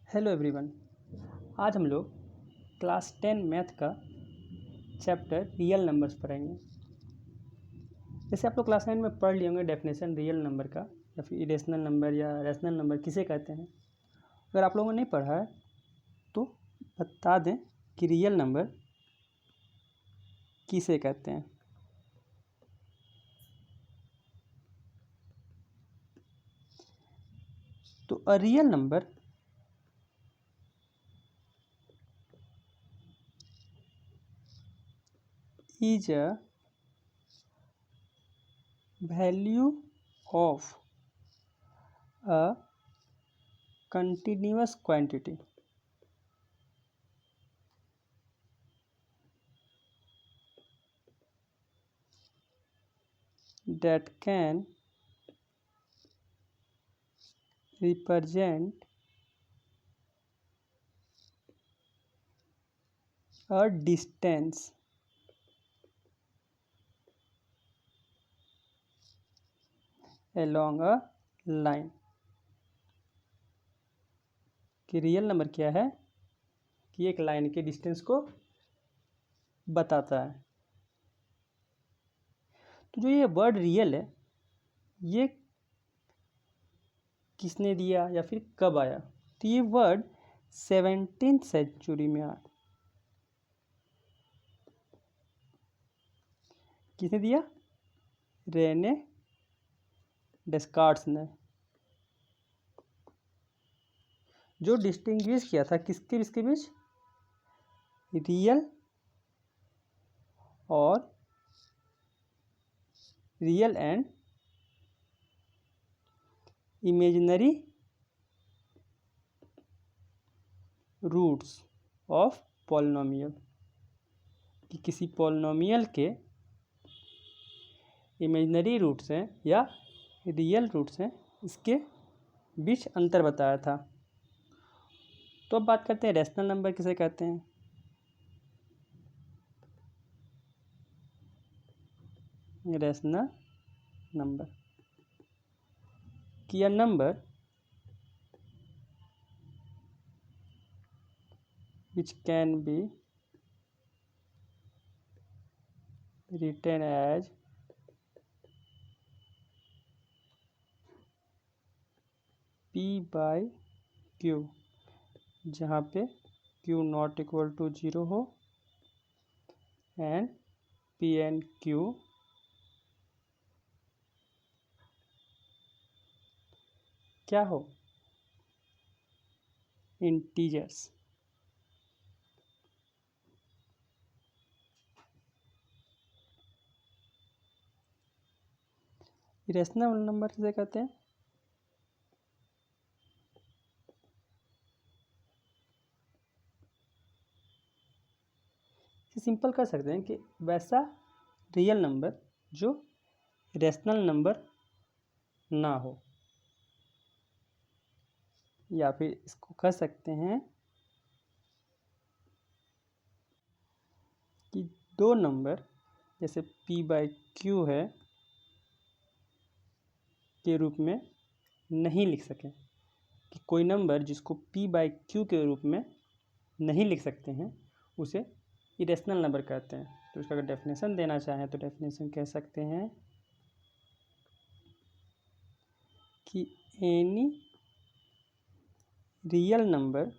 Hello everyone. आज हम लोग क्लास 10 मैथ का चैप्टर रियल नंबर्स पढ़ेंगे। जैसे आप लोग क्लास 9 में पढ़ लिए होंगे डेफिनेशन रियल नंबर का या फिर इरेशनल नंबर या रैशनल नंबर किसे कहते हैं। अगर आप लोगों ने नहीं पढ़ा है तो बता दें कि रियल नंबर किसे कहते हैं। तो a real number is a value of a continuous quantity that can represent a distance along a line। कि रियल नंबर क्या है कि एक लाइन के डिस्टेंस को बताता है। तो जो ये वर्ड रियल है ये किसने दिया या फिर कब आया, तो ये वर्ड 17th सेंचुरी में आया। किसने दिया? रेने डेस्कार्ट्स ने। जो डिस्टिंग्विश किया था किसके बीच? रियल और real and imaginary roots of polynomial. कि किसी पॉलिनोमियल के इमेजिनरी रूट्स हैं या रियल रूट्स हैं, इसके बीच अंतर बताया था। तो अब बात करते हैं रैशनल नंबर किसे कहते हैं। रैशनल नंबर कि a number which can be written as p by q, जहाँ पे q नॉट इक्वल टू 0 हो एंड p एंड q क्या हो? इंटीजर्स। इरेशनल नंबर किसे कहते हैं? सिंपल कर सकते हैं कि वैसा रियल नंबर जो रैशनल नंबर ना हो, या फिर इसको कह सकते हैं कि दो नंबर जैसे p बाई क्यू है के रूप में नहीं लिख सकें। कि कोई नंबर जिसको p बाई क्यू के रूप में नहीं लिख सकते हैं उसे इरेशनल नंबर कहते हैं। तो इसका अगर डेफिनेशन देना चाहें तो डेफिनेशन कह सकते हैं कि any real number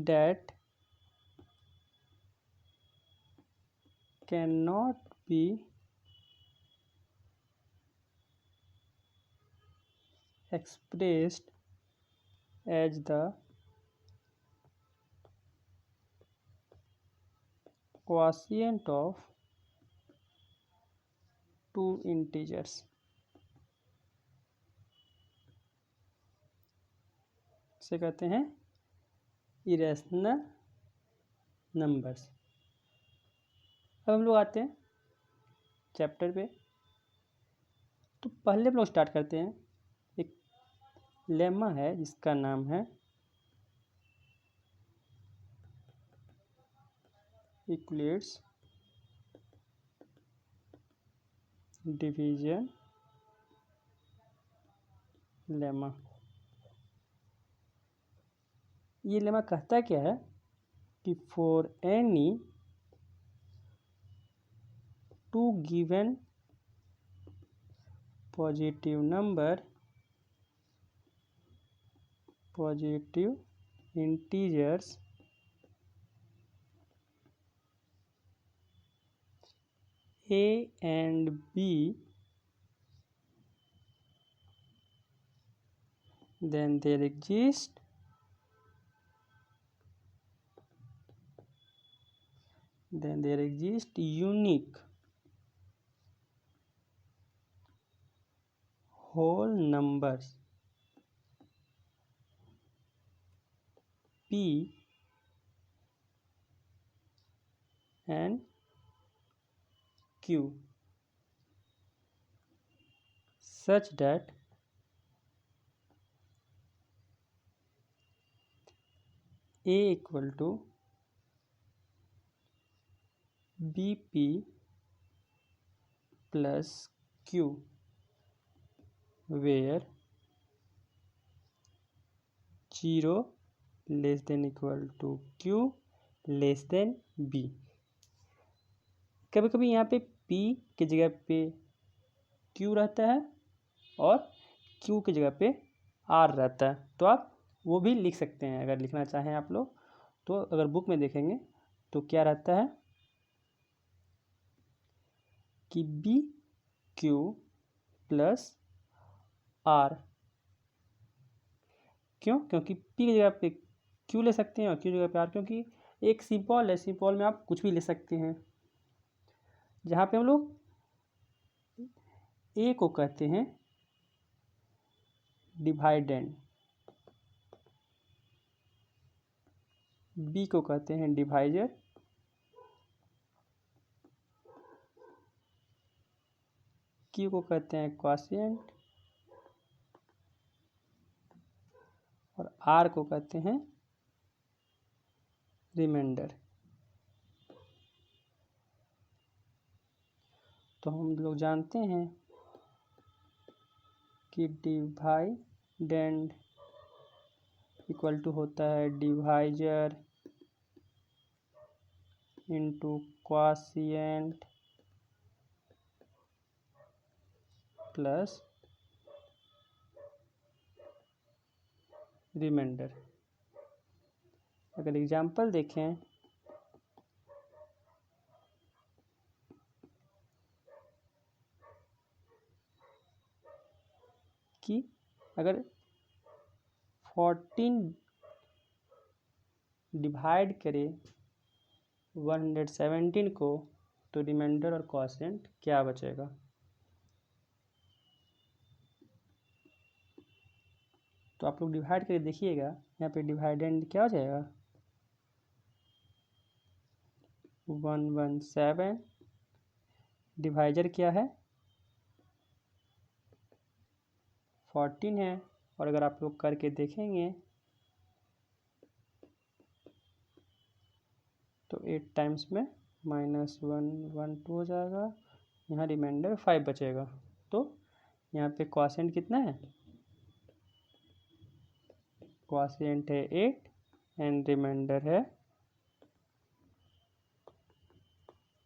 that cannot be expressed as the quotient of two integers से कहते हैं इरेशनल नंबर्स। अब हम लोग आते हैं चैप्टर पे। तो पहले हम लोग स्टार्ट करते हैं, एक लेमा है जिसका नाम है यूक्लिड्स डिवीजन लेमा। ये लेमा कहता क्या है कि for any two given positive number, positive integers A and B, then there exist unique whole numbers P and Q such that A equal to BP plus Q, where 0 less than equal to Q less than B। कभी कभी यहाँ पे P की जगह पे Q रहता है और Q की जगह पे R रहता है, तो आप वो भी लिख सकते हैं अगर लिखना चाहें आप लोग। तो अगर बुक में देखेंगे तो क्या रहता है कि B Q प्लस R। क्यों? क्योंकि P की जगह पे Q ले सकते हैं और Q की जगह पे R, क्योंकि एक सिंपल है, सिंपल में आप कुछ भी ले सकते हैं। जहाँ पे हम लोग A को कहते हैं डिवाइडेंड, B को कहते हैं डिवाइजर, Q को कहते हैं क्वोशिएंट और R को कहते हैं रिमाइंडर। तो हम लोग जानते हैं कि डिवाइडेंड इक्वल टू होता है divisor into quotient plus remainder. अगर एग्जाम्पल देखें कि अगर 14 डिवाइड करें 117 को तो रिमाइंडर और क्वोशिएंट क्या बचेगा? तो आप लोग डिवाइड करके देखिएगा, यहाँ पे डिवाइडेंड क्या हो जाएगा 117, डिवाइजर क्या है 14 है, और अगर आप लोग करके देखेंगे तो 8 टाइम्स में -1 हो जाएगा, यहाँ रिमाइंडर 5 बचेगा। तो यहाँ पे क्वोशिएंट कितना है, क्वोशिएंट है 8 एंड रिमाइंडर है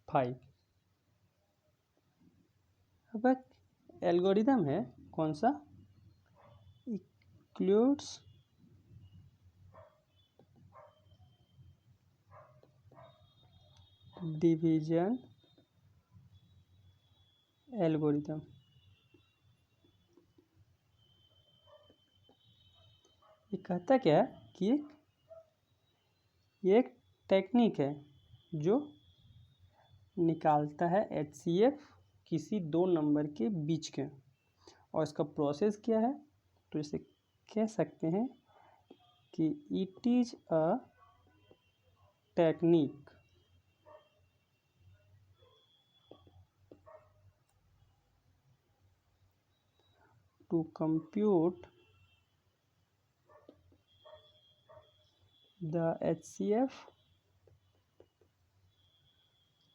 5। अब एक एल्गोरिदम है, कौन सा, इंक्लूड्स डिवीजन एल्गोरिदम। ये कहता क्या है कि ये एक टेक्निक है जो निकालता है HCF किसी दो नंबर के बीच के, और इसका प्रोसेस क्या है, तो इसे कह सकते हैं कि it is a technique to compute the HCF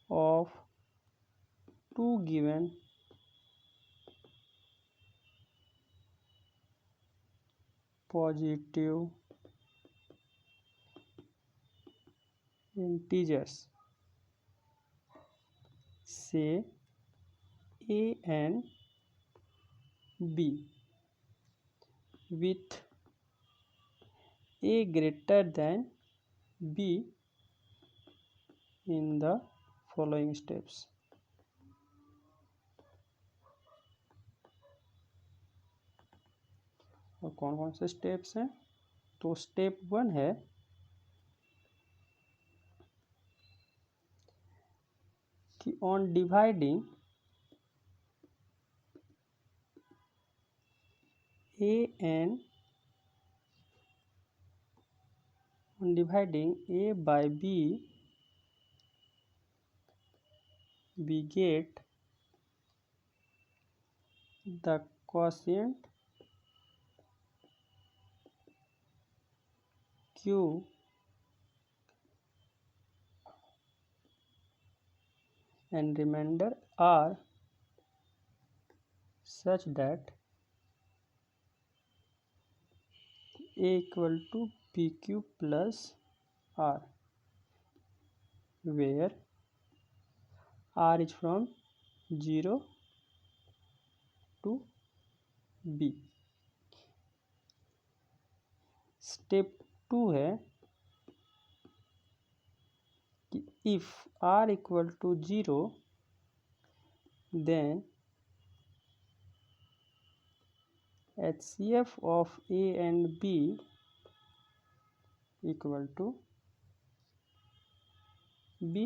of two given positive integers से A and B with A greater than B in the following steps. और कौन कौन से स्टेप्स हैं? तो स्टेप 1 है कि on dividing A and on dividing A by B, we get the quotient Q and remainder R such that A equal to PQ plus R, where R is from 0 to B. Step 2 है कि if R equal to 0, then HCF of A and B equal to B.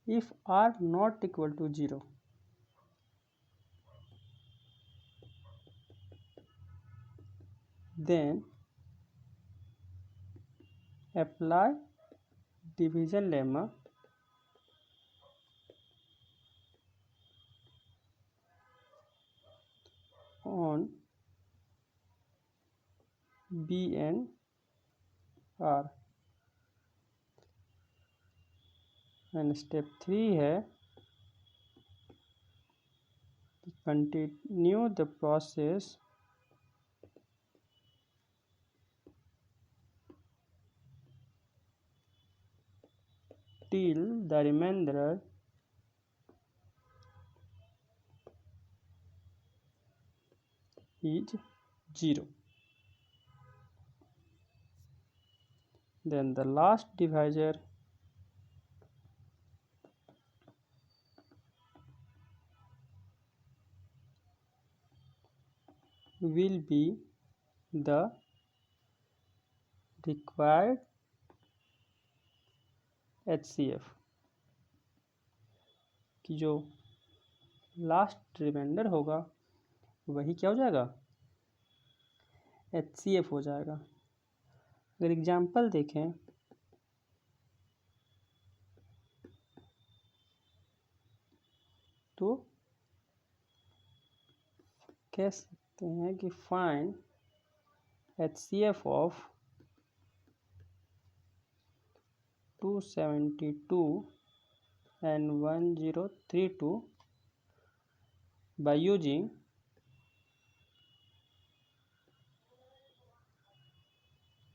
If R not equal to 0, then apply division lemma on B and R. And step 3 है continue the process till the remainder is 0. Then the last divisor will be the required HCF, कि जो last reminder होगा वही क्या हो जाएगा, HCF हो जाएगा. अगर एग्जाम्पल देखें तो कह सकते हैं कि find HCF of 272 and 1032 by using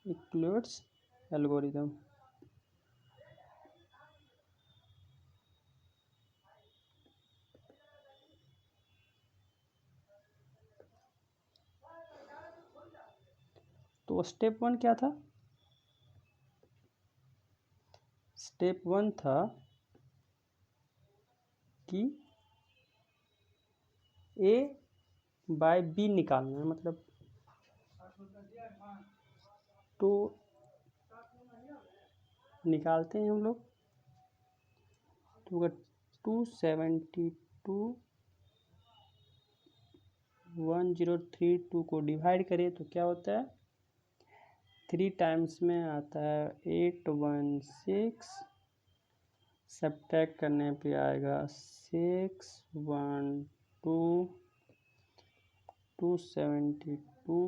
Euclid's algorithm. तो स्टेप 1 क्या था? स्टेप 1 था कि A बाय B निकालना है, मतलब तो निकालते हैं हम लोग. तो अगर 272 1032 को डिवाइड करें तो क्या होता है, 3 टाइम्स में आता है 816, सब्ट्रैक्ट करने पे आएगा 612 272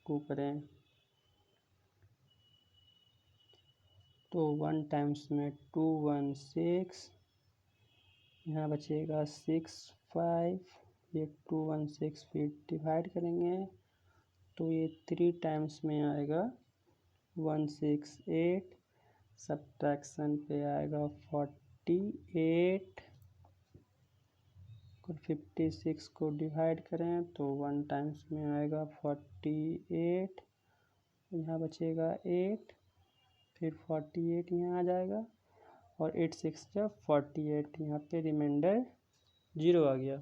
को करें तो 1 टाइम्स में 216, यहाँ बचेगा 6 5, ये 2 1 6 फिर डिवाइड करेंगे तो ये 3 टाइम्स में आएगा 168, सब्ट्रैक्शन पे आएगा 48 और 56 को डिवाइड करें तो 1 टाइम्स में आएगा 48, यहाँ बचेगा 8, फिर 48 यहाँ आ जाएगा और 8 6 जब 48, यहाँ पे रिमाइंडर 0 आ गया।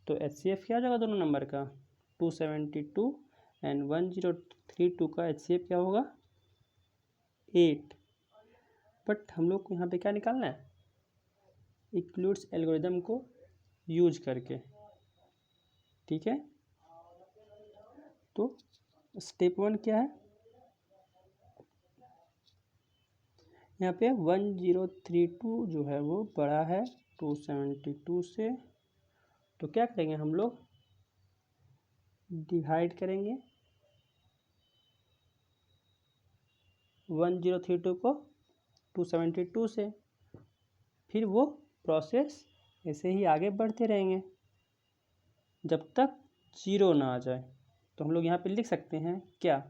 तो HCF क्या हो जाएगा दोनों नंबर का 272 एंड 1032 का HCF क्या होगा 8। बट हम लोग को यहाँ पे क्या निकालना है इक्लूड्स एल्गोरिदम को यूज करके, ठीक है। तो स्टेप 1 क्या है, यहाँ पे 1032 जो है वो बड़ा है 272 से, तो क्या करेंगे हम लोग डिवाइड करेंगे 1032 को 272 से, फिर वो प्रोसेस ऐसे ही आगे बढ़ते रहेंगे जब तक 0 ना आ जाए। तो हम लोग यहाँ पे लिख सकते हैं क्या,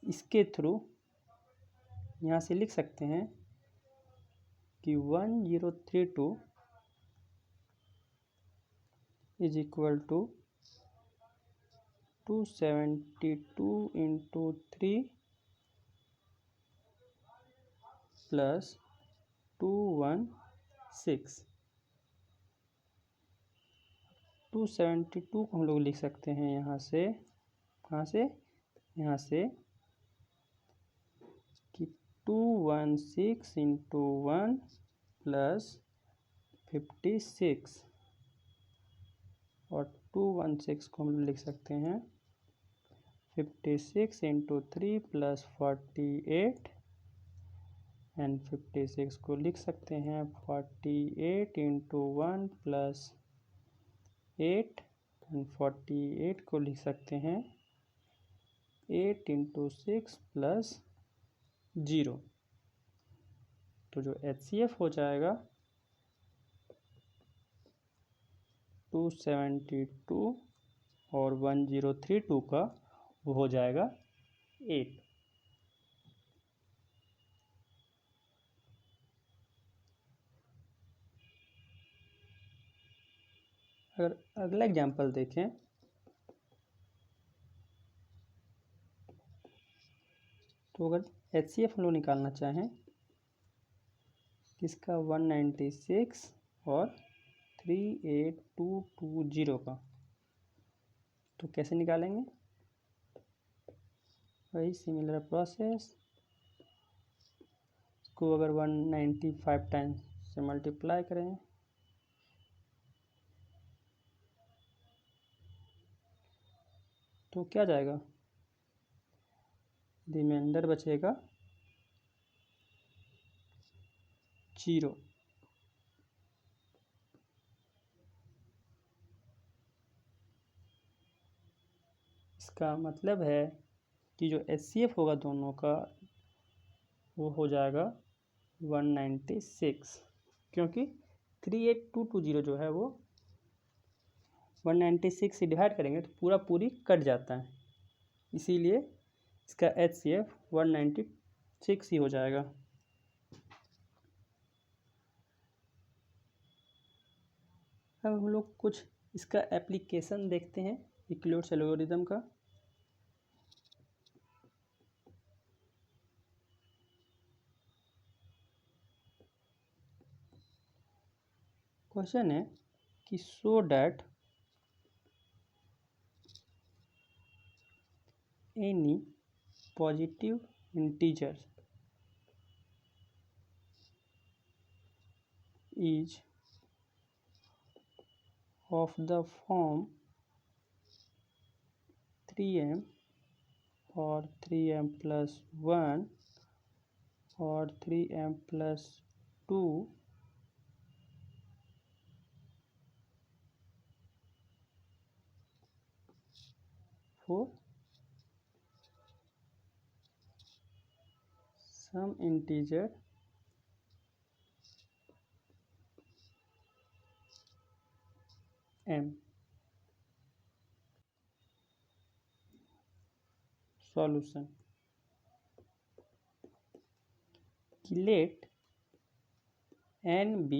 इसके थ्रू यहाँ से लिख सकते हैं कि 1032 is equal to 272 into 3 plus 216। 272 को हम लोग लिख सकते हैं यहाँ से, कहाँ से, यहाँ से कि 216 इंटू 1 प्लस 56 और 216 को हम लिख सकते हैं 56 इंटू 3 प्लस 48 एंड 56 को लिख सकते हैं 48 इंटू 1 प्लस 8 एंड 48 को लिख सकते हैं 8 इंटू 6 प्लस 0। तो जो HCF हो जाएगा 272 और 1032 का वो हो जाएगा 8। अगर अगला एग्जांपल देखें तो अगर HCF हम लोग निकालना चाहें किसका 196 और 38220 का, तो कैसे निकालेंगे, वही सिमिलर प्रोसेस को अगर 195 टाइम्स से मल्टीप्लाई करें तो क्या जाएगा, रिमाइंडर बचेगा 0। इसका मतलब है कि जो HCF होगा दोनों का वो हो जाएगा 196, क्योंकि 38220 जो है वो 196 से डिवाइड करेंगे तो पूरी कट जाता है, इसीलिए इसका HCF 196 ही हो जाएगा। अब हम लोग कुछ इसका एप्लीकेशन देखते हैं इक्लूड्स एल्गोरिदम का। क्वेश्चन है कि so that any positive integer is of the form 3m or 3m plus 1 or 3m plus 2 for some integer m. Solution, let n be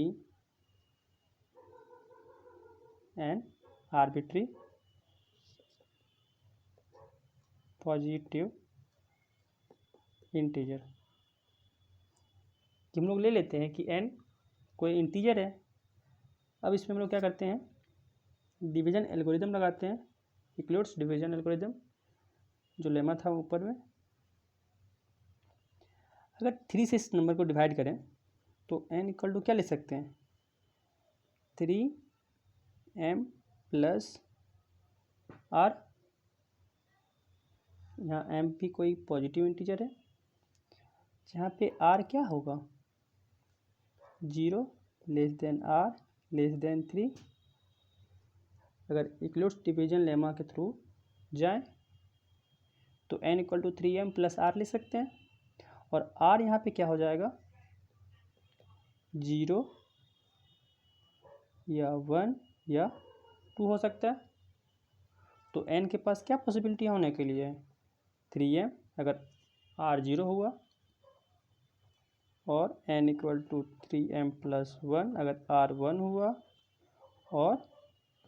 an arbitrary positive integer. कि हम लोग ले लेते हैं कि n कोई इंटीजर है। अब इसमें हम लोग क्या करते हैं, डिवीजन एल्गोरिदम लगाते हैं, यूक्लिड्स डिवीजन एल्गोरिदम, जो लेमा था ऊपर में। अगर 3 से इस नंबर को डिवाइड करें तो n इक्वल टू क्या ले सकते हैं, 3m प्लस r। यहाँ m भी कोई पॉजिटिव इंटीजर है, जहाँ पे r क्या होगा, 0 less than r less than 3। अगर यूक्लिड्स डिवीजन लेमा के थ्रू जाएं तो n equal to 3m plus r ले सकते हैं, और r यहाँ पे क्या हो जाएगा, 0 या 1 या 2 हो सकता है। तो n के पास क्या पॉसिबिलिटी होने के लिए है, 3m अगर r 0 हुआ, और n equal to 3m plus 1 अगर r 1 हुआ, और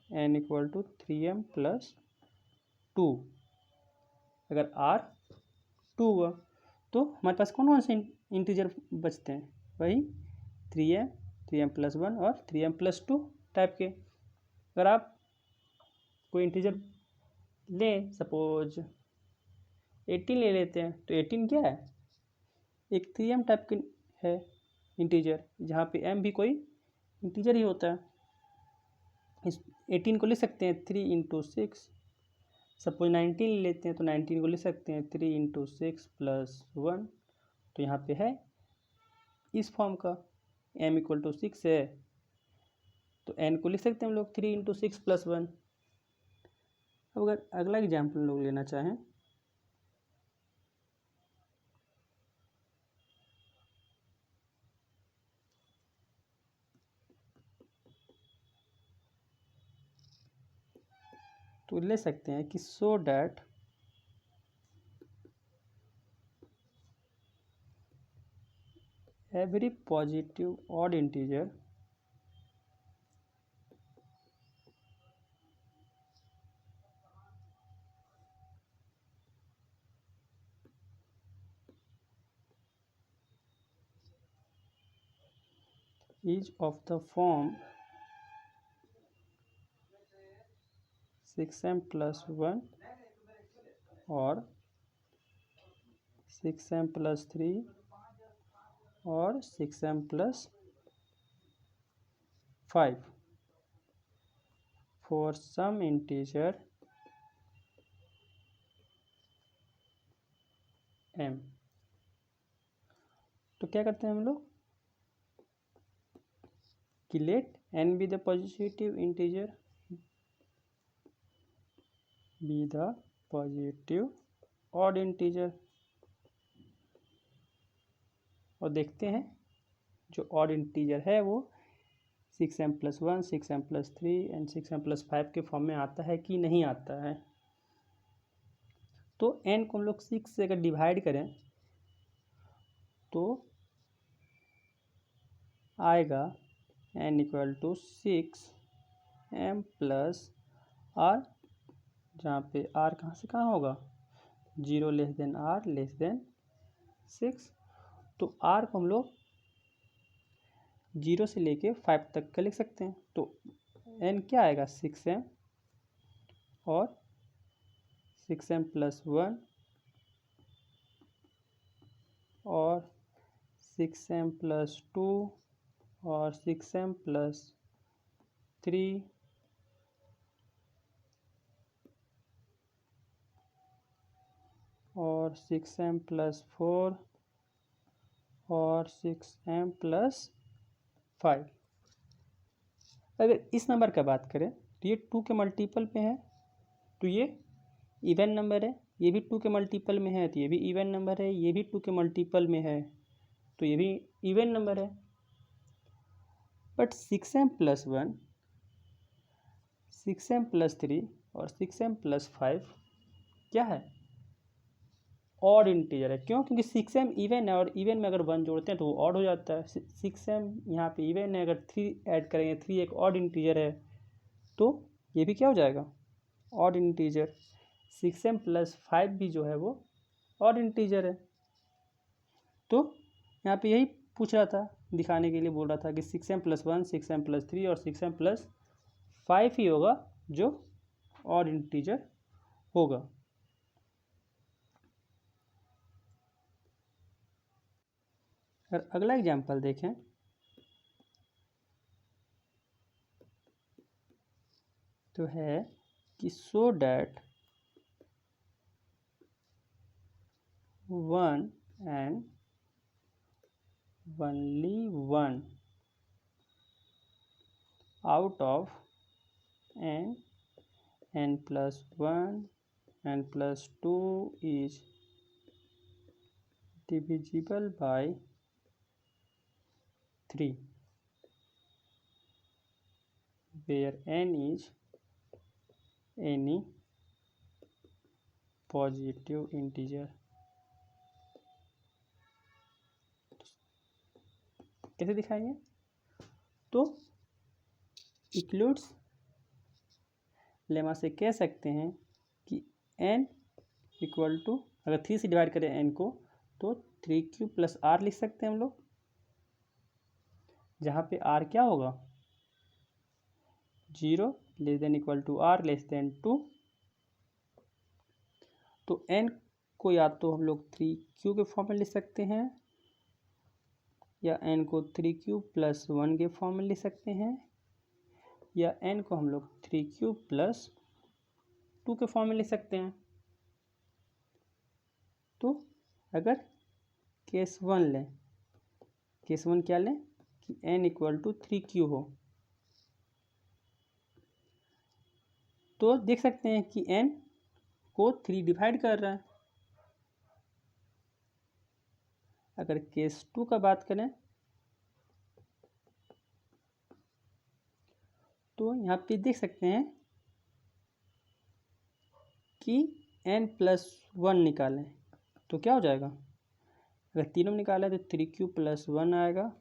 n equal to 3m plus 2 अगर r 2 हुआ। तो हमारे पास कौन कौन से इंटीजर बचते हैं, वही 3m, 3m प्लस 1 और 3m प्लस 2 टाइप के। अगर आप कोई इंटीजर लें, सपोज 18 ले लेते हैं, तो 18 क्या है, एक 3m टाइप की है इंटीजर, जहाँ पे m भी कोई इंटीजर ही होता है। इस 18 को ले सकते हैं 3 इंटू 6। सपोज 19 ले लेते हैं तो 19 को ले सकते हैं 3 इंटू 6 प्लस 1। तो यहाँ पे है इस फॉर्म का, m इक्वल टू 6 है, तो n को लिख सकते हैं हम लोग 3 इंटू 6 प्लस 1। अब अगर अगला एग्जाम्पल लोग लेना चाहें, तो ले सकते हैं कि so that every positive odd integer is of the form 6m plus 1 और 6m plus 3 और 6m plus 5 for some integer m। तो क्या करते हैं हम लोग कि late n be the positive integer, be the positive odd integer, और देखते हैं जो ऑड इंटीजर है वो 6m plus 1, 6m plus 3 and 6m plus 5 के फॉर्म में आता है कि नहीं आता है। तो n को हम लोग 6 से अगर डिवाइड करें तो आएगा n equal to 6m plus r, जहाँ पे r कहाँ से कहाँ होगा, 0 less than r less than 6। तो r को हम लोग 0 से लेके 5 तक का लिख सकते हैं। तो n क्या आएगा, 6m और 6m प्लस 1 और 6m प्लस 2 और 6m प्लस 3 और 6m प्लस 4 और 6m प्लस 5। अगर इस नंबर का बात करें तो ये 2 के मल्टीपल पे है, तो ये इवन नंबर है। ये भी 2 के मल्टीपल में है तो ये भी इवन नंबर है। ये भी 2 के मल्टीपल में है तो ये भी इवन नंबर है। But 6m plus 1 6m plus 3 और 6m प्लस 5 क्या है, ऑड इंटीजर है। क्यों? क्योंकि 6m इवन है और इवन में अगर 1 जोड़ते हैं तो वो ऑड हो जाता है। 6m यहाँ पे इवन है, अगर 3 ऐड करेंगे, 3 एक ऑड इंटीजर है तो ये भी क्या हो जाएगा, ऑड इंटीजर। 6m प्लस 5 भी जो है वो ऑड इंटीजर है। तो यहाँ पे यही पूछ रहा था, दिखाने के लिए बोल रहा था कि 6m प्लस 1, 6m प्लस 3 और 6m प्लस 5 ही होगा जो ऑड इंटीजर होगा। अगर अगला एग्जाम्पल देखें तो है कि so that 1 and only 1 out of n plus 1 n plus 2 is divisible by 3 where n is any positive integer। कैसे दिखाएंगे? तो इक्लूड्स लेमा से कह सकते हैं कि n इक्वल टू, अगर 3 से डिवाइड करें n को तो 3q प्लस r लिख सकते हैं हम लोग, जहाँ पे r क्या होगा, 0 less than equal to r less than 2। तो n को या तो हम लोग 3q के फॉर्म में लिख सकते हैं या n को 3q प्लस 1 के फॉर्म में लिख सकते हैं या n को हम लोग 3q प्लस 2 के फॉर्म में लिख सकते हैं। तो अगर केस 1 लें, केस 1 क्या लें कि n इक्वल टू 3q हो, तो देख सकते हैं कि n को 3 डिवाइड कर रहा है। अगर केस 2 का बात करें तो यहाँ पे देख सकते हैं कि n प्लस 1 निकालें तो क्या हो जाएगा, अगर तीनों में निकालें तो 3q प्लस 1 आएगा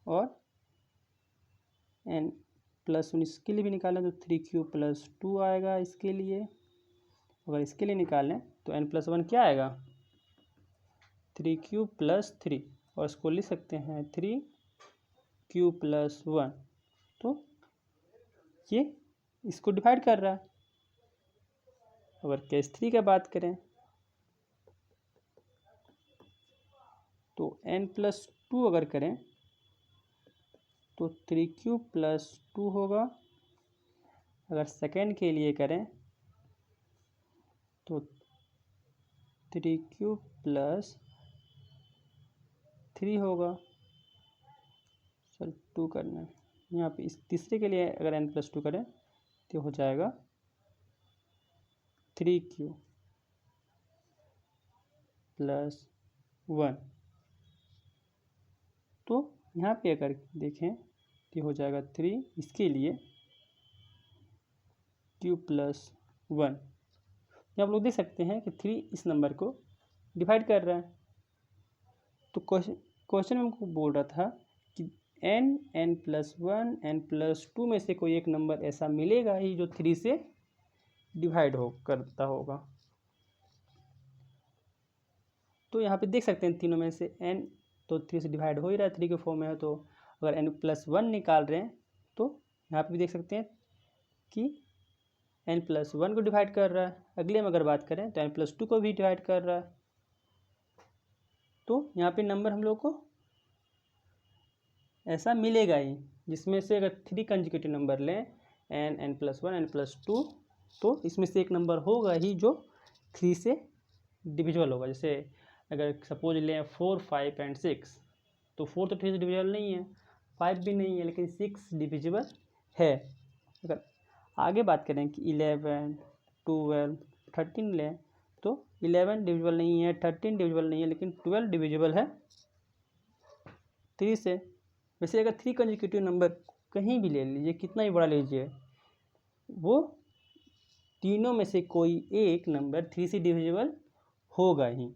और n प्लस 1 इसके लिए भी निकालें तो 3q प्लस 2 आएगा इसके लिए। अगर इसके लिए निकालें तो n प्लस 1 क्या आएगा, 3q प्लस 3 और इसको लिख सकते हैं 3q प्लस 1। तो ये इसको डिवाइड कर रहा है। अगर केस 3 की बात करें तो n प्लस 2 अगर करें तो 3q प्लस 2 होगा। अगर सेकेंड के लिए करें तो 3q प्लस 3 होगा। सर 2 करना है यहाँ पे। इस तीसरे के लिए अगर n प्लस 2 करें तो हो जाएगा 3q प्लस 1। तो यहाँ पे अगर देखें तो हो जाएगा 3, इसके लिए q प्लस 1। आप लोग देख सकते हैं कि 3 इस नंबर को डिवाइड कर रहा है। तो क्वेश्चन में हमको बोल रहा था कि n प्लस 1 n प्लस 2 में से कोई एक नंबर ऐसा मिलेगा ही जो 3 से डिवाइड करता होगा। तो यहाँ पे देख सकते हैं तीनों में से n तो 3 से डिवाइड हो ही रहा है, 3 के फॉर्म में है। तो अगर n प्लस 1 निकाल रहे हैं तो यहाँ पे भी देख सकते हैं कि n प्लस 1 को डिवाइड कर रहा है। अगले में अगर बात करें तो n प्लस 2 को भी डिवाइड कर रहा है। तो यहाँ पे नंबर हम लोग को ऐसा मिलेगा ही जिसमें से अगर 3 कंसेक्यूटिव नंबर लें n प्लस 1 n प्लस 2 तो इसमें से एक नंबर होगा ही जो 3 से डिविजिबल होगा। जैसे अगर सपोज लें 4 5 एंड 6 तो 4 तो 3 से डिविजिबल नहीं है, 5 भी नहीं है, लेकिन 6 डिविजिबल है। अगर आगे बात करें कि 11 12 13 लें तो 11 डिविजिबल नहीं है, 13 डिविजिबल नहीं है, लेकिन 12 डिविजिबल है 3 से। वैसे अगर 3 कंसेक्यूटिव नंबर कहीं भी ले लीजिए, कितना ही बड़ा लीजिए, वो तीनों में से कोई एक नंबर 3 से डिविजिबल होगा ही।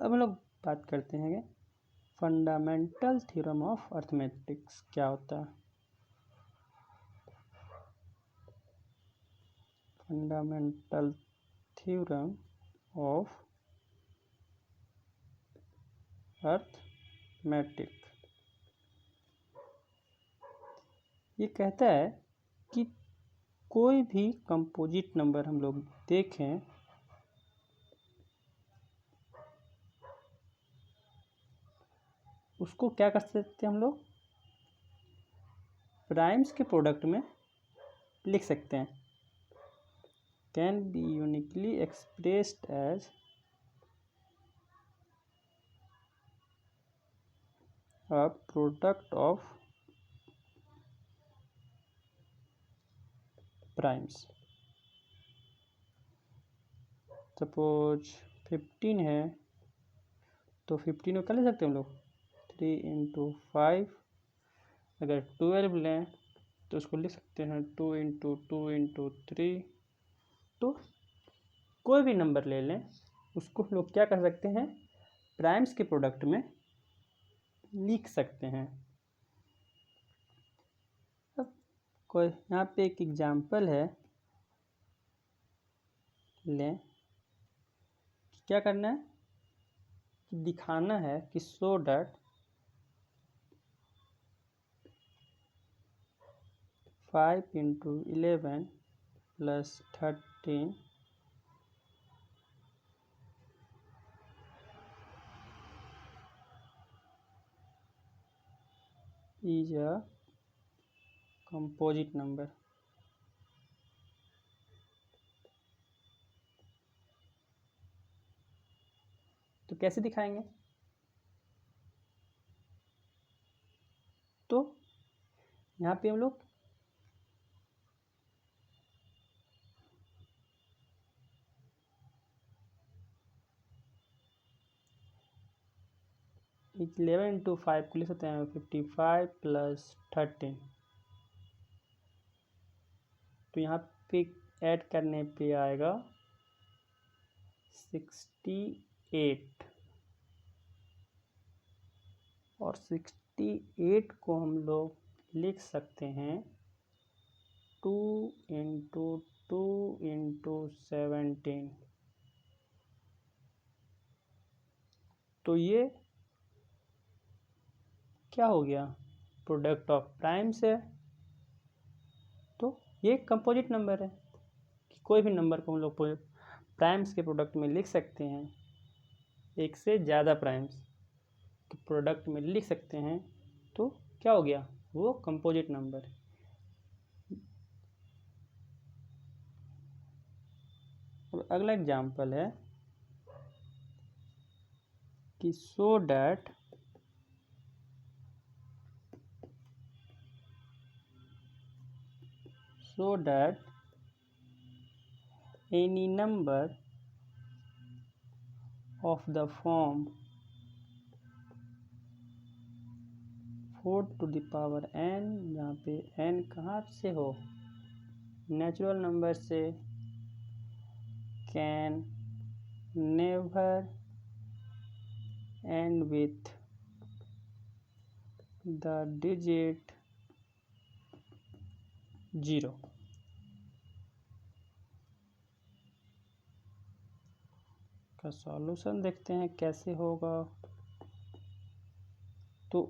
अब हम लोग बात करते हैं फंडामेंटल थ्योरम ऑफ अर्थमेटिक्स क्या होता है। फंडामेंटल थ्योरम ऑफ अर्थमेटिक ये कहता है कि कोई भी कंपोजिट नंबर हम लोग देखें उसको क्या कर सकते हैं हम लोग, प्राइम्स के प्रोडक्ट में लिख सकते हैं। Can be uniquely expressed as a product of primes। Suppose 15 है तो 15 को क्या ले सकते हैं हम लोग 3 × 5। अगर 12 लें तो उसको लिख सकते हैं 2 × 2 × 3। तो कोई भी नंबर ले लें उसको हम लोग क्या कर सकते हैं, प्राइम्स के प्रोडक्ट में लिख सकते हैं। अब कोई यहाँ पे एक एग्जाम्पल है, लें क्या करना है कि दिखाना है कि so that 5 × 11 + 13 is a composite number। तो कैसे दिखाएंगे, तो यहाँ पे हम लोग इलेवन × 5 को लिख सकते हैं 55 + 13। तो यहाँ पे ऐड करने पे आएगा 68 और 68 को हम लोग लिख सकते हैं 2 × 2 × 17। तो ये क्या हो गया, प्रोडक्ट ऑफ प्राइम्स है। तो ये कंपोजिट नंबर है कि कोई भी नंबर को हम लोग प्राइम्स के प्रोडक्ट में लिख सकते हैं, एक से ज़्यादा प्राइम्स के प्रोडक्ट में लिख सकते हैं। तो क्या हो गया, वो कंपोजिट नंबर। अब अगला एग्जाम्पल है कि so that any number of the form 4⁴n, जहाँ पे n कहाँ से हो, नेचुरल नंबर से, can never and with the digit 0। का सॉल्यूशन देखते हैं कैसे होगा। तो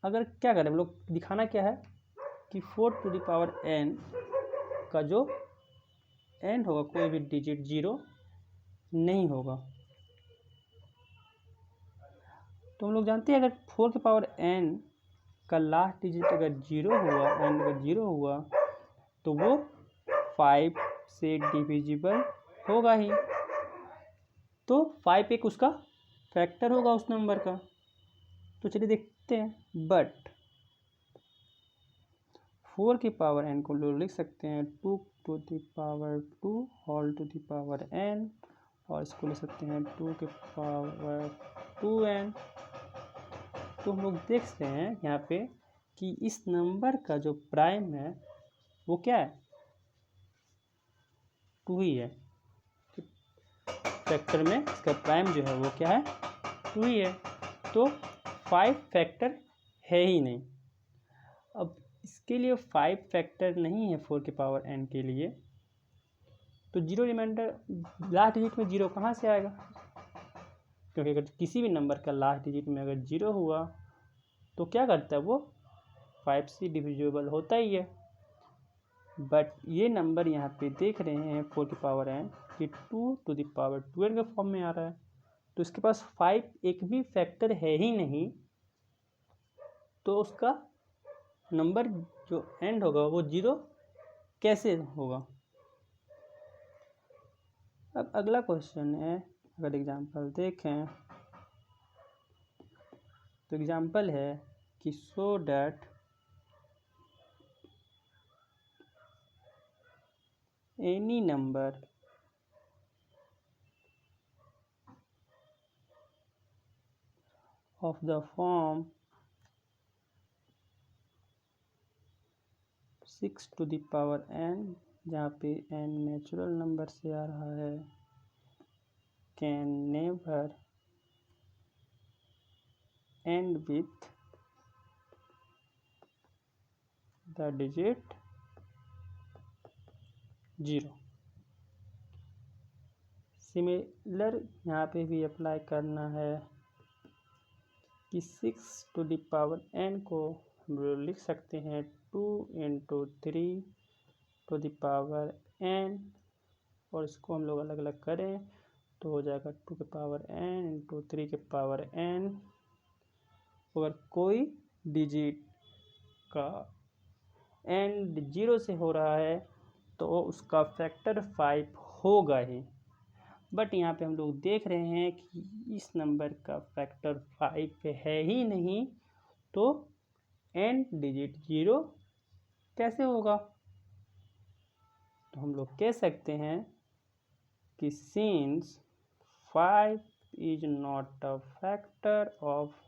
अगर क्या करें हम लोग, दिखाना क्या है कि 4⁴n का जो n होगा कोई भी डिजिट 0 नहीं होगा। तो हम लोग जानते हैं अगर 4⁴n का लास्ट डिजिट अगर 0 हुआ, n अगर 0 हुआ तो वो 5 से डिविजिबल होगा ही। तो 5 एक उसका फैक्टर होगा उस नंबर का। तो चलिए देखते हैं। बट 4⁴n को लोग लिख सकते हैं 2⁴2 whole to the power n, और इसको लिख सकते हैं 2⁴2n तो हम लोग देख रहे हैं यहाँ पे कि इस नंबर का जो प्राइम है वो क्या है, 2 ही है। फैक्टर में इसका प्राइम जो है वो क्या है, 2 ही है। तो 5 फैक्टर है ही नहीं। अब इसके लिए 5 फैक्टर नहीं है 4 के पावर n के लिए, तो जीरो रिमाइंडर लास्ट डिजिट में जीरो कहाँ से आएगा, क्योंकि अगर किसी भी नंबर का लास्ट डिजिट में अगर जीरो हुआ तो क्या करता है वो 5 से डिविजिबल होता ही है। बट ये नंबर यहाँ पे देख रहे हैं 4 की पावर n कि 2 टू द पावर 2n के फॉर्म में आ रहा है, तो इसके पास 5 एक भी फैक्टर है ही नहीं, तो उसका नंबर जो एंड होगा वो जीरो कैसे होगा। अब अगला क्वेश्चन है, अगर एग्जांपल देखें तो एग्जांपल है कि so that any number of the form 6 to the power n, जहाँ पे n नेचुरल नंबर से आ रहा है, can never and with the digit 0। Similar यहाँ पे भी अप्लाई करना है कि 6 टू द पावर n को हम लोग लिख सकते हैं 2 into 3 to the power n, और इसको हम लोग अलग अलग करें तो हो जाएगा 2 के पावर n इंटू 3 के पावर n। अगर कोई डिजिट का एंड 0 से हो रहा है तो उसका फैक्टर 5 होगा ही। बट यहाँ पे हम लोग देख रहे हैं कि इस नंबर का फैक्टर 5 है ही नहीं, तो एंड डिजिट 0 कैसे होगा। तो हम लोग कह सकते हैं कि since 5 is not a factor of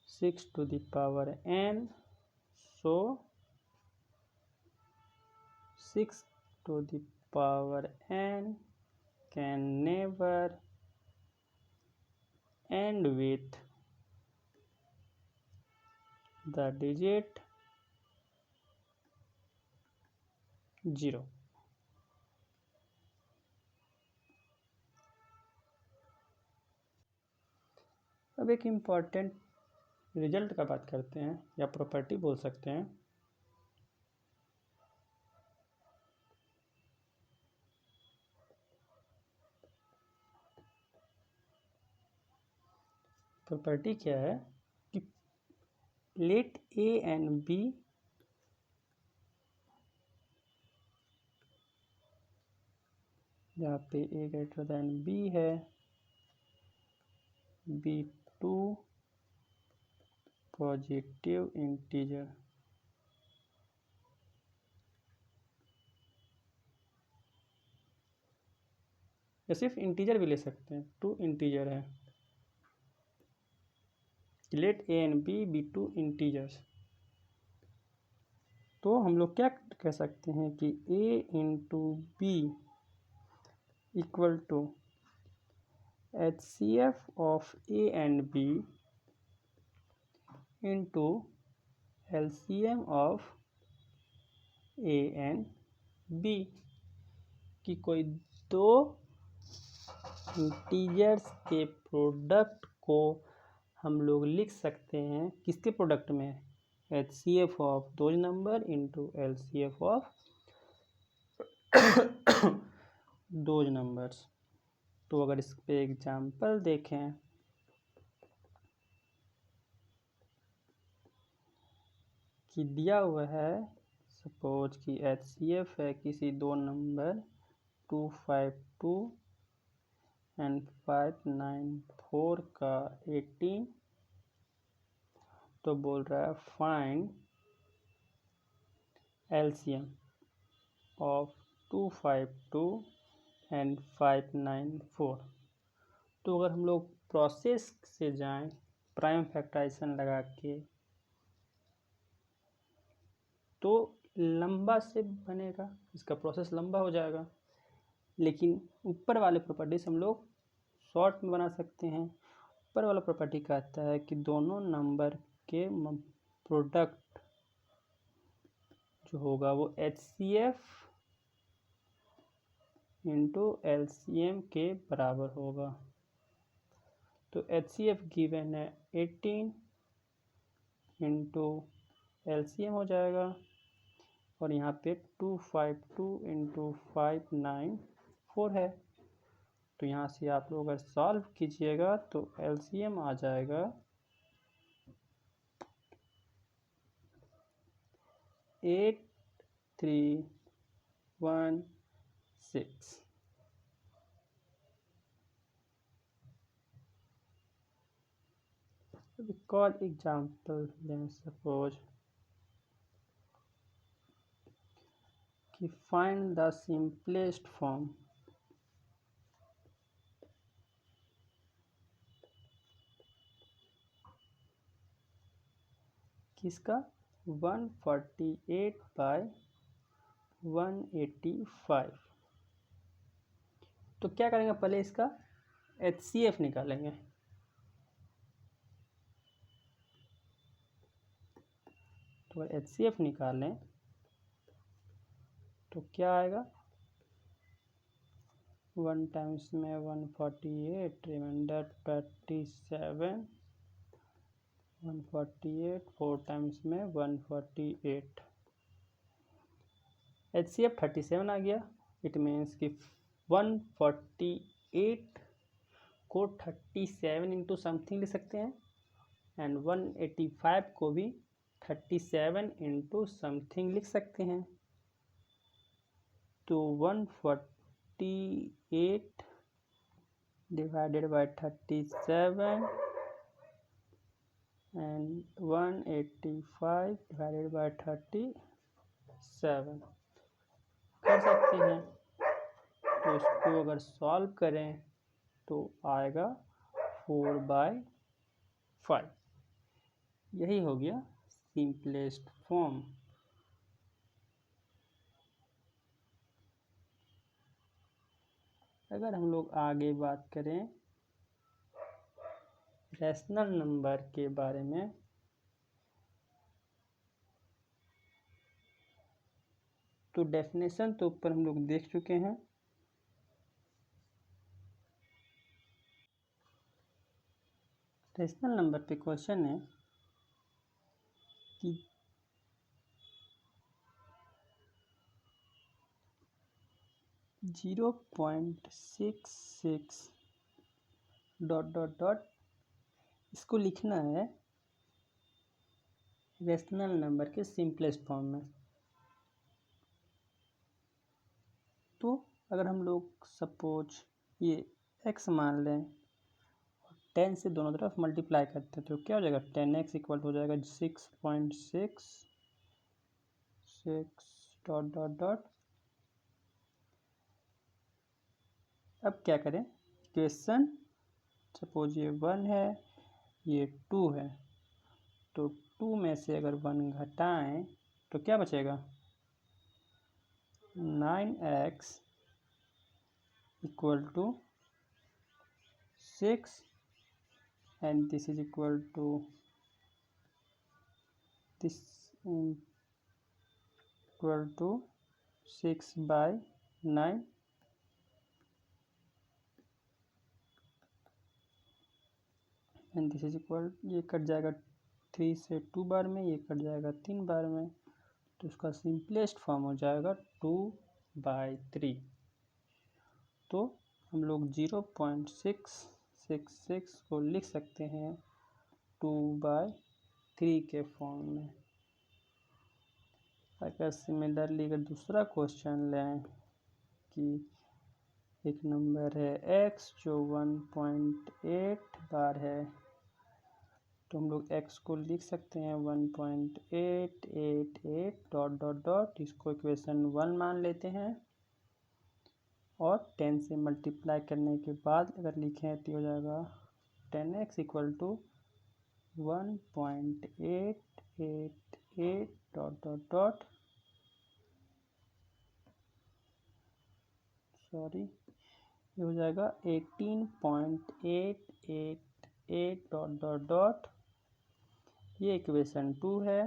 6 to the power n, so 6 to the power n can never end with the digit 0। अब एक इम्पॉर्टेंट रिजल्ट का बात करते हैं, या प्रॉपर्टी बोल सकते हैं। प्रॉपर्टी क्या है कि लेट a एंड b जहाँ पे a ग्रेटर देन b है, b2 पॉजिटिव इंटीजर, या सिर्फ इंटीजर भी ले सकते हैं, 2 इंटीजर है। Let a and b be 2 integers, तो हम लोग क्या कह सकते हैं कि a into b equal to HCF of a and b into LCM of a and b, कि कोई दो इंटीजर्स के प्रोडक्ट को हम लोग लिख सकते हैं किसके प्रोडक्ट में, HCF of those number into LCF of those numbers. तो अगर इस पे एग्जांपल देखें कि दिया हुआ है, सपोज कि HCF है किसी दो नंबर 252 एंड 594 का 18, तो बोल रहा है फाइंड LCM ऑफ 252 एंड 594। तो अगर हम लोग प्रोसेस से जाएं प्राइम फैक्टराइजेशन लगा के तो लंबा से बनेगा, इसका प्रोसेस लंबा हो जाएगा। लेकिन ऊपर वाले प्रॉपर्टीज हम लोग शॉर्ट में बना सकते हैं। ऊपर वाला प्रॉपर्टी कहता है कि दोनों नंबर के प्रोडक्ट जो होगा वो HCF इंटू LCM के बराबर होगा। तो HCF गिवन है 18 इंटू LCM हो जाएगा, और यहाँ पे 252 इंटू 594 है। तो यहाँ से आप लोग अगर सॉल्व कीजिएगा तो LCM आ जाएगा 8316। एक और एग्जाम्पल लें, सपोज कि फाइंड द सिंपलेस्ट फॉर्म किसका 148/185। तो क्या करेंगे, पहले इसका HCF निकालेंगे। तो HCF निकालें तो क्या आएगा, 1 टाइम्स में 148, रिमाइंडर 37, 148, 4 टाइम्स में 148, HCF 37 आ गया। इट मीन्स कि 148 को 37 इंटू समथिंग लिख सकते हैं, एंड 185 को भी 37 इंटू समथिंग लिख सकते हैं। तो 148 divided by 37 and 185 divided by 37 कर सकते हैं। तो इसको अगर सॉल्व करें तो आएगा 4/5। यही हो गया सिंपलेस्ट फॉर्म। अगर हम लोग आगे बात करें रैशनल नंबर के बारे में, तो डेफिनेशन तो ऊपर हम लोग देख चुके हैं। रैशनल नंबर पे क्वेश्चन है कि 0.66 ... इसको लिखना है रैशनल नंबर के सिंपलेस्ट फॉर्म में। तो अगर हम लोग सपोज ये x मान लें और 10 से दोनों तरफ मल्टीप्लाई करते हैं तो क्या हो जाएगा, 10x इक्वल हो जाएगा 6.66 ... अब क्या करें, इक्वेशन सपोज ये 1 है, ये 2 है, तो 2 में से अगर 1 घटाएं तो क्या बचेगा, 9x equal to 6 and this is equal to this equal to 6/9 and this is equal, ये कट जाएगा 3 से 2 बार में, ये कट जाएगा 3 बार में, तो इसका सिंपलेस्ट फॉर्म हो जाएगा 2/3। तो हम लोग 0.666 को लिख सकते हैं 2/3 के फॉर्म में। अगर सिमिलरली अगर दूसरा क्वेश्चन लें कि एक नंबर है x जो 1.8 बार है, तो हम लोग x को लिख सकते हैं 1.888 ... इसको इक्वेशन 1 मान लेते हैं, और 10 से मल्टीप्लाई करने के बाद अगर लिखें तो हो जाएगा 10x equal to 1.888 dot dot dot ये हो जाएगा 18.888 डॉट डॉट डॉट। ये इक्वेशन 2 है।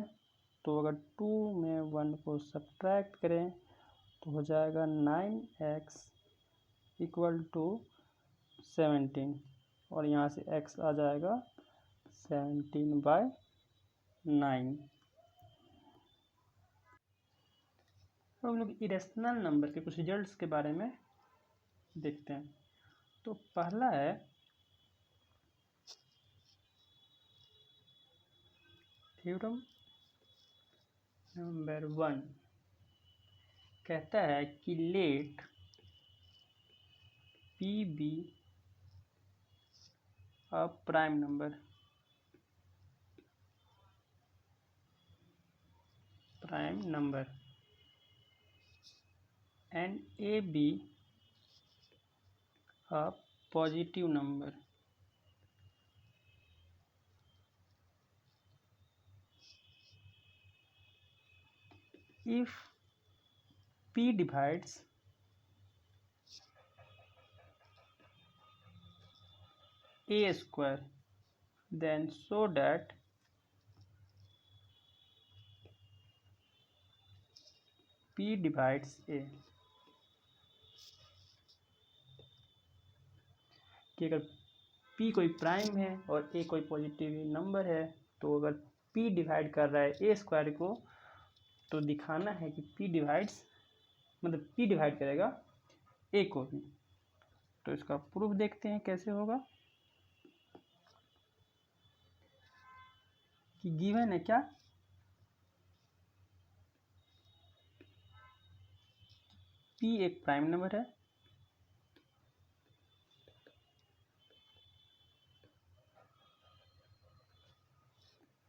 तो अगर 2 में 1 को सब्ट्रैक्ट करें तो हो जाएगा 9x इक्वल टू 17 और यहाँ से x आ जाएगा 17/9। तो हम लोग इरेशनल नंबर के कुछ रिजल्ट्स के बारे में देखते हैं। तो पहला है थ्योरम नंबर 1, कहता है कि let p be a prime number and a be a positive number. If p divides a square, then show that p divides a। कि अगर p कोई प्राइम है और a कोई पॉजिटिव नंबर है तो अगर p डिवाइड कर रहा है a स्क्वायर को तो दिखाना है कि p डिवाइड्स मतलब p डिवाइड करेगा a को भी। तो इसका प्रूफ देखते हैं कैसे होगा। कि गिवन है क्या, p एक प्राइम नंबर है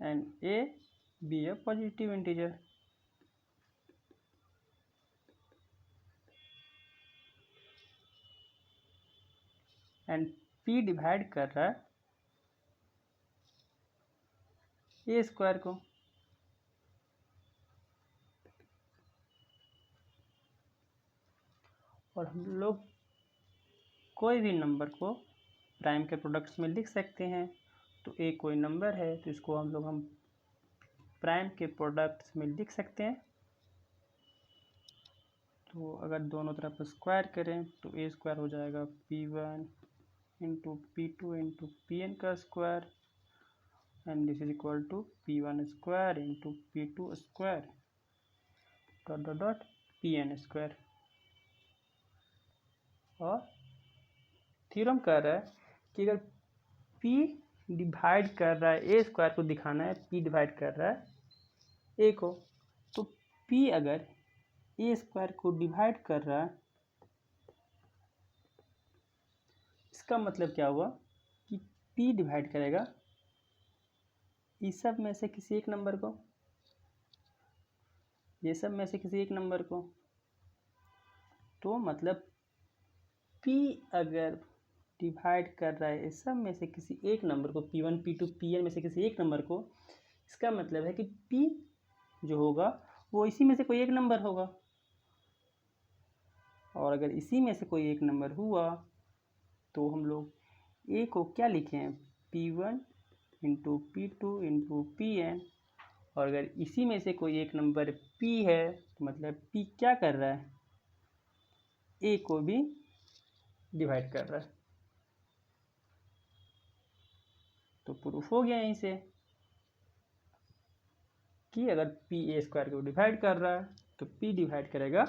and a be a positive integer। And p divide कर रहा है a स्क्वायर को। और हम लोग कोई भी नंबर को प्राइम के प्रोडक्ट्स में लिख सकते हैं। तो a कोई नंबर है तो इसको हम प्राइम के प्रोडक्ट्स में लिख सकते हैं। तो अगर दोनों तरफ स्क्वायर करें तो a स्क्वायर हो जाएगा p1 into p2 into pn का square and this is equal to p1 square into p2 square dot dot dot pn square. और थ्योरम कह रहा है कि अगर p डिवाइड कर रहा है a स्क्वायर को दिखाना है p डिवाइड कर रहा है a को, तो p अगर a स्क्वायर को डिवाइड कर रहा है इसका मतलब क्या हुआ कि p डिवाइड करेगा इस सब में से किसी एक नंबर को, ये सब में से किसी एक नंबर को। तो मतलब p अगर डिवाइड कर रहा है इस सब में से किसी एक नंबर को, p1 p2 pn में से किसी एक नंबर को, इसका मतलब है कि p जो होगा वो इसी में से कोई एक नंबर होगा। और अगर इसी में से कोई एक नंबर हुआ तो हम लोग a को क्या लिखें, p1 into p2 into pn। और अगर इसी में से कोई एक नंबर p है तो मतलब p क्या कर रहा है, a को भी डिवाइड कर रहा है। तो प्रूफ हो गया यहीं से कि अगर p a स्क्वायर को डिवाइड कर रहा है तो p डिवाइड करेगा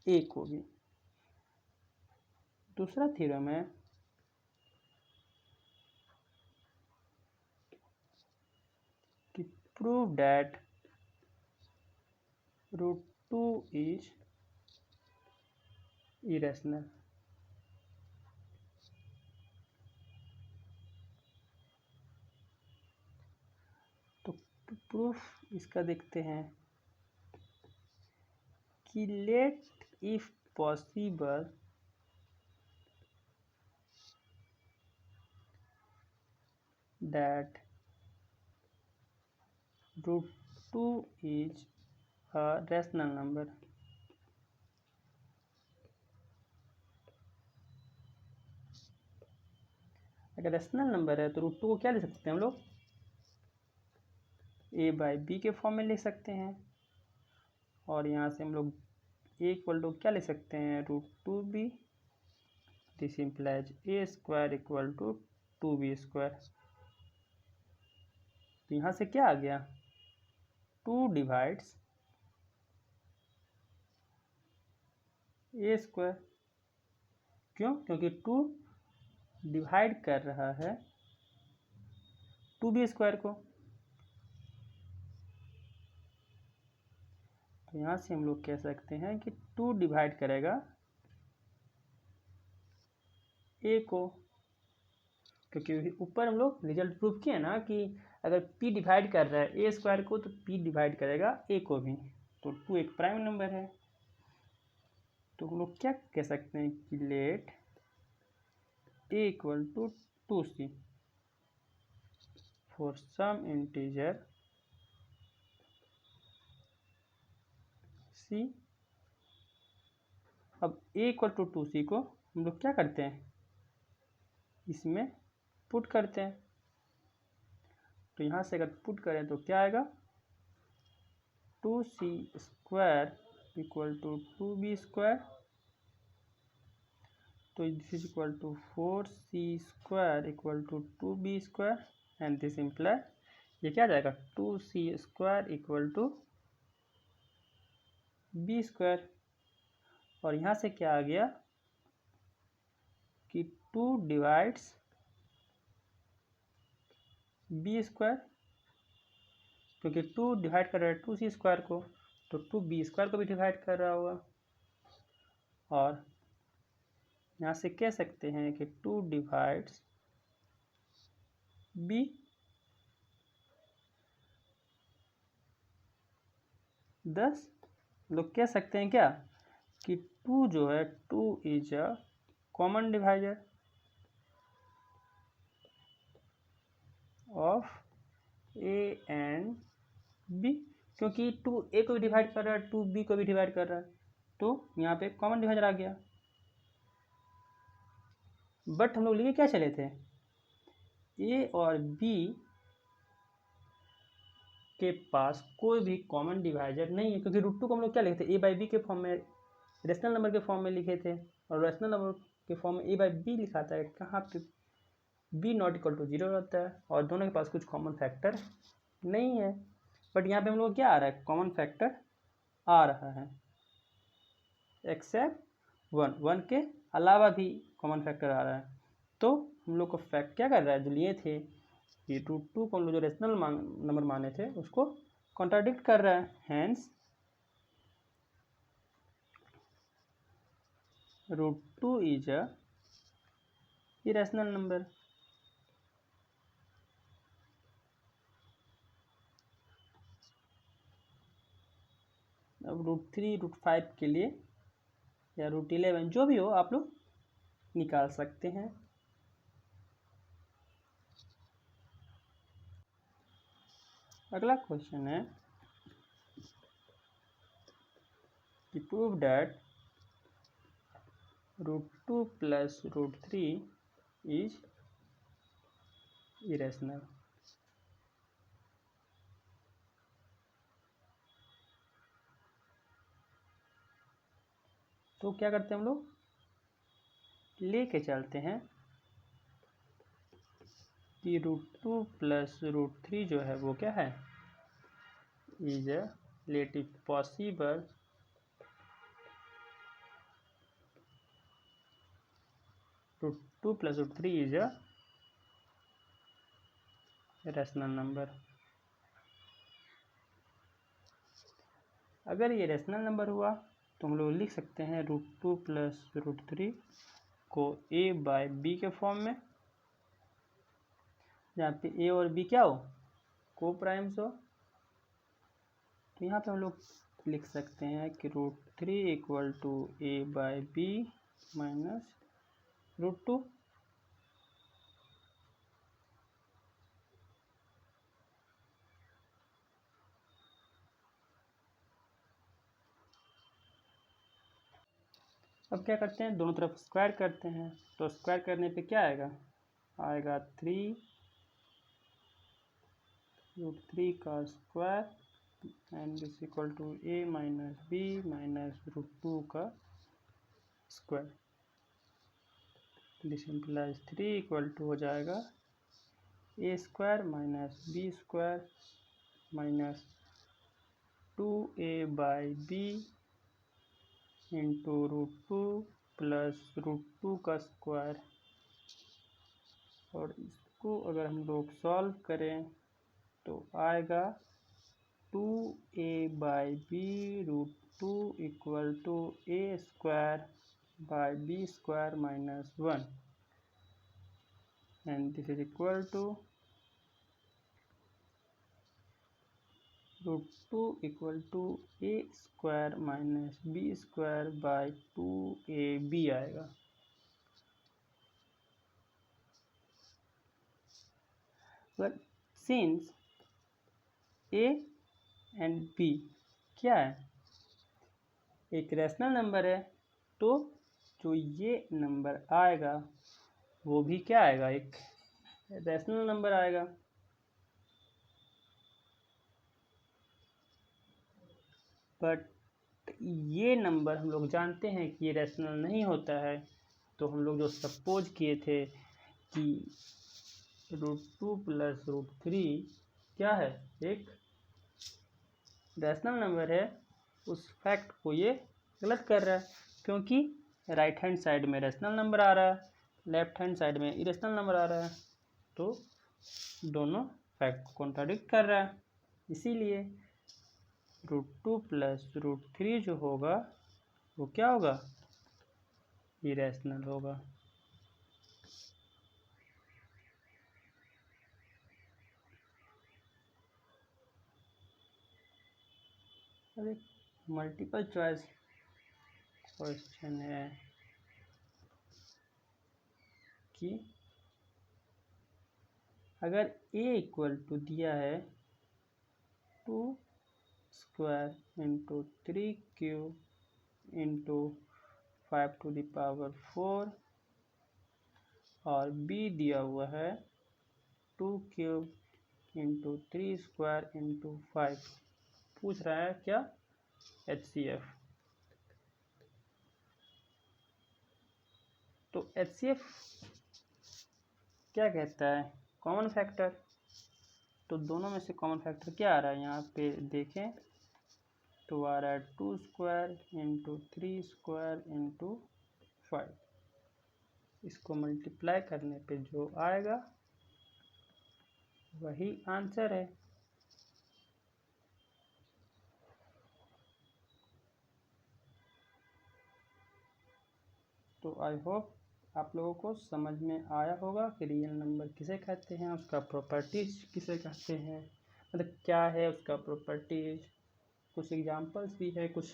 a को भी। दूसरा थ्योरम है कि प्रूव दैट √2 इज इरेशनल। तो प्रूफ इसका देखते हैं कि let if possible that root 2 is a rational number। अगर रैशनल नंबर है तो रूट 2 को क्या लिख सकते हैं हम लोग, ए बाई बी के फॉर्म में लिख सकते हैं। और यहाँ से हम लोग ए इक्वल टू क्या लिख सकते हैं, root 2b। This implies a square equal to 2b square. तो यहाँ से क्या आ गया, 2 डिवाइड्स ए स्क्वायर। क्यों, क्योंकि 2 डिवाइड कर रहा है 2b स्क्वायर को। तो यहाँ से हम लोग कह सकते हैं कि 2 डिवाइड करेगा ए को, क्योंकि ऊपर हम लोग रिजल्ट प्रूफ किए ना कि अगर p डिवाइड कर रहा है ए स्क्वायर को तो p डिवाइड करेगा ए को भी। तो 2 एक प्राइम नंबर है। तो हम लोग क्या कह सकते हैं कि let a equal to 2c for some integer c। अब a इक्वल टू 2c को हम लोग क्या करते हैं, इसमें पुट करते हैं। तो यहाँ से अगर पुट करें तो क्या आएगा, 2c square equal to 2b square. तो this is equal to 4c square equal to 2b square and this imply ये क्या जाएगा, 2c square equal to b square. और यहाँ से क्या आ गया कि 2 डिवाइड्स b स्क्वायर, क्योंकि 2 डिवाइड कर रहा है 2c स्क्वायर को, तो 2b स्क्वायर को भी डिवाइड कर रहा होगा। और यहाँ से कह सकते हैं कि 2 डिवाइड्स b। दस लोग कह सकते हैं क्या कि 2 जो है 2 is a common divisor of a and b, क्योंकि 2 a को भी डिवाइड कर रहा है 2 b को भी डिवाइड कर रहा है, तो यहाँ पे कॉमन डिवाइजर आ गया। बट हम लोग लिए क्या चले थे, a और b के पास कोई भी कॉमन डिवाइजर नहीं है, क्योंकि रूट 2 को हम लोग क्या लिखे थे, a बाई बी के फॉर्म में, रेशनल नंबर के फॉर्म में लिखे थे। और रेशनल नंबर के फॉर्म में a बाई बी लिखाता है, कहाँ पे b नॉट इक्वल टू 0 रहता है, और दोनों के पास कुछ कॉमन फैक्टर नहीं है। बट यहाँ पे हम लोग क्या आ रहा है, कॉमन फैक्टर आ रहा है, एक्सेप्ट 1 के अलावा भी कॉमन फैक्टर आ रहा है। तो हम लोग को फैक्ट क्या कर रहा है, जो लिए थे कि रूट 2 को हम लोग जो रेशनल नंबर माने थे उसको कॉन्ट्राडिक्ट कर रहा है। Hence root 2 is a irrational number. अब रूट 3 रूट 5 के लिए या रूट 11 जो भी हो आप लोग निकाल सकते हैं। अगला क्वेश्चन है कि prove that root 2 plus root 3 is irrational. तो क्या करते हैं हम लोग, लेके चलते हैं कि रूट 2 प्लस रूट 3 जो है वो क्या है, is a let it possible root 2 plus root 3 is a rational number. अगर ये रैशनल नंबर हुआ तो हम लोग लिख सकते हैं रूट 2 प्लस रूट 3 को a बाई बी के फॉर्म में, जहाँ पे a और b क्या हो, को प्राइम्स हो। तो यहाँ पे हम लोग लिख सकते हैं कि root 3 equal to a by b minus root 2। अब क्या करते हैं, दोनों तरफ स्क्वायर करते हैं। तो स्क्वायर करने पे क्या आएगा, आएगा 3√3 का square and is equal to a minus B minus √2 का square. This implies 3 equal to हो जाएगा a square minus B square minus 2a by B into √2 plus √2 का स्क्वायर। और इसको अगर हम लोग सॉल्व करें तो आएगा 2a by b √2 equal to a square by b square minus 1 and this is equal to √2 equal to a square minus B square by 2ab आएगा। But since a and b क्या है, एक rational number है, तो जो ये number आएगा वो भी क्या आएगा, एक रैशनल नंबर आएगा। बट ये नंबर हम लोग जानते हैं कि ये रैशनल नहीं होता है, तो हम लोग जो सपोज किए थे कि √2 प्लस √3 क्या है, एक रैशनल नंबर है, उस फैक्ट को ये गलत कर रहा है, क्योंकि राइट हैंड साइड में रैशनल नंबर आ रहा है, लेफ्ट हैंड साइड में इरेशनल नंबर आ रहा है, तो दोनों फैक्ट को कॉन्ट्राडिक्ट कर रहा है। इसीलिए √2 प्लस √3 जो होगा वो क्या होगा, इरेशनल होगा। अब एक मल्टीपल चॉइस क्वेश्चन है कि अगर a इक्वल टू दिया है 2 square into 3 cube into 5 to the power 4 और b दिया हुआ है 2 क्यूब इंटू 3 स्क्वायर इंटू 5, पूछ रहा है क्या, HCF। तो HCF क्या कहता है, कॉमन फैक्टर। तो दोनों में से कॉमन फैक्टर क्या आ रहा है, यहाँ पे देखें तो आ रहा है 2 स्क्वायर इंटू 3 स्क्वायर इंटू 5। इसको मल्टीप्लाई करने पे जो आएगा वही आंसर है। तो आई होप आप लोगों को समझ में आया होगा कि रियल नंबर किसे कहते हैं, उसका प्रॉपर्टीज किसे कहते हैं, मतलब क्या है उसका प्रॉपर्टीज, कुछ एग्जांपल्स भी है, कुछ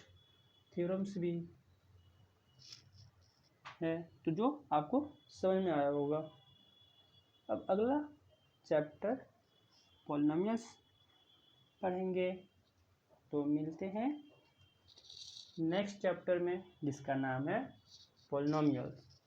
थ्योरम्स भी है, तो जो आपको समझ में आया होगा। अब अगला चैप्टर पॉलिनोमियल्स पढ़ेंगे, तो मिलते हैं नेक्स्ट चैप्टर में जिसका नाम है पॉलिनोमियल्स।